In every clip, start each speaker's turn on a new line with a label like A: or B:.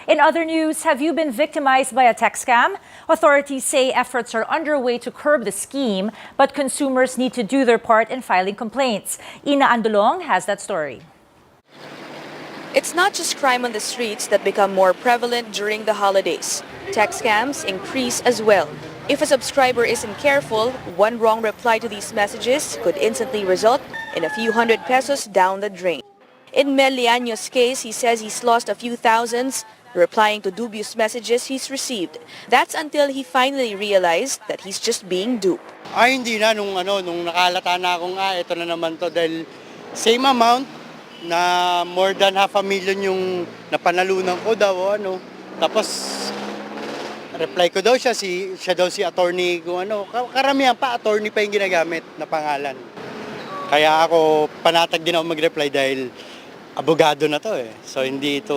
A: In other news, have you been victimized by a tech scam? Authorities say efforts are underway to curb the scheme, but consumers need to do their part in filing complaints. Ina Andolong has that story.
B: It's not just crime on the streets that become more prevalent during the holidays. Tech scams increase as well. If a subscriber isn't careful, one wrong reply to these messages could instantly result in a few hundred pesos down the drain. In Mel Liaño's case, he says he's lost a few thousands replying to dubious messages he's received. That's until he finally realized that he's just being duped.
C: Hindi na nung nakalata na akong ito na naman to dahil same amount na more than 500,000 yung napanalunan ko daw Tapos reply ko daw siya daw si attorney ko karamihan pa attorney pa yung ginagamit na pangalan. Kaya ako panatag din ako mag-reply dahil abogado na to eh. So hindi ito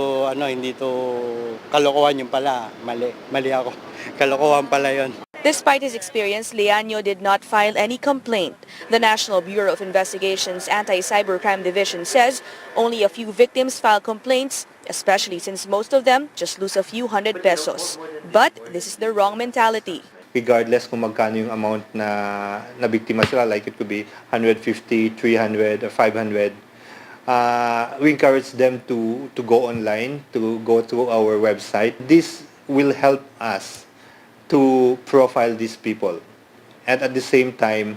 C: kalokohan yung pala. Mali ako. Kalokohan pala yon.
B: Despite his experience, Liaño did not file any complaint. The National Bureau of Investigation's Anti-Cybercrime Division says only a few victims file complaints, especially since most of them just lose a few hundred pesos. But this is the wrong mentality.
D: Regardless kung magkano yung amount na biktima sila, like it could be 150, 300, or 500, we encourage them to go online, to go to our website. This will help us to profile these people. And at the same time,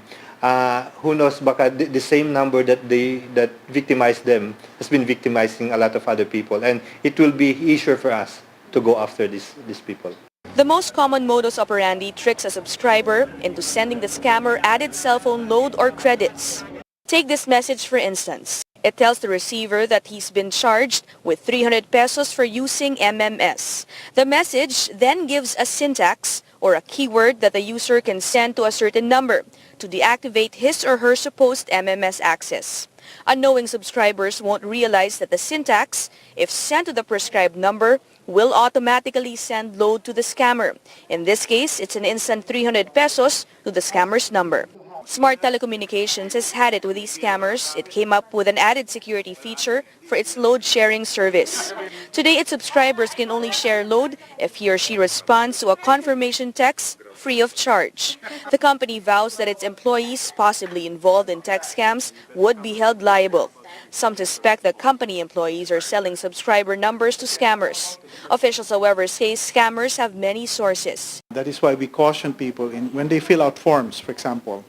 D: who knows, baka the same number that victimized them has been victimizing a lot of other people. And it will be easier for us to go after these people.
B: The most common modus operandi tricks a subscriber into sending the scammer added cell phone load or credits. Take this message for instance. It tells the receiver that he's been charged with 300 pesos for using MMS. The message then gives a syntax or a keyword that the user can send to a certain number to deactivate his or her supposed MMS access. Unknowing subscribers won't realize that the syntax, if sent to the prescribed number, will automatically send load to the scammer. In this case, it's an instant 300 pesos to the scammer's number. Smart Telecommunications has had it with these scammers. It came up with an added security feature for its load sharing service. Today, its subscribers can only share load if he or she responds to a confirmation text free of charge. The company vows that its employees possibly involved in tech scams would be held liable. Some suspect that company employees are selling subscriber numbers to scammers. Officials, however, say scammers have many sources.
E: That is why we caution people when they fill out forms, for example.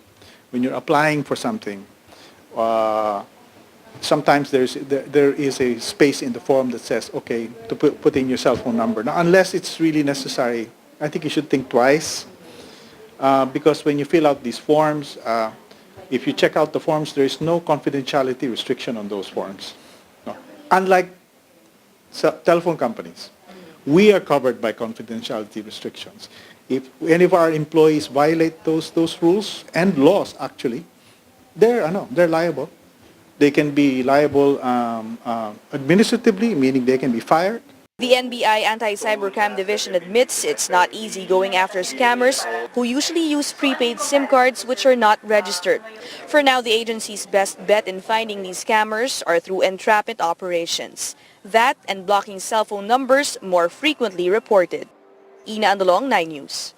E: When you're applying for something, sometimes there is a space in the form that says, okay, to put in your cell phone number. Now, unless it's really necessary, I think you should think twice, because when you fill out these forms, if you check out the forms, there is no confidentiality restriction on those forms. No. Unlike telephone companies, we are covered by confidentiality restrictions. If any of our employees violate those rules and laws, actually, they're liable. They can be liable administratively, meaning they can be fired.
B: The NBI Anti-Cybercrime Division admits it's not easy going after scammers who usually use prepaid SIM cards which are not registered. For now, the agency's best bet in finding these scammers are through entrapment operations. That and blocking cell phone numbers more frequently reported. Ina Andolong, 9 News.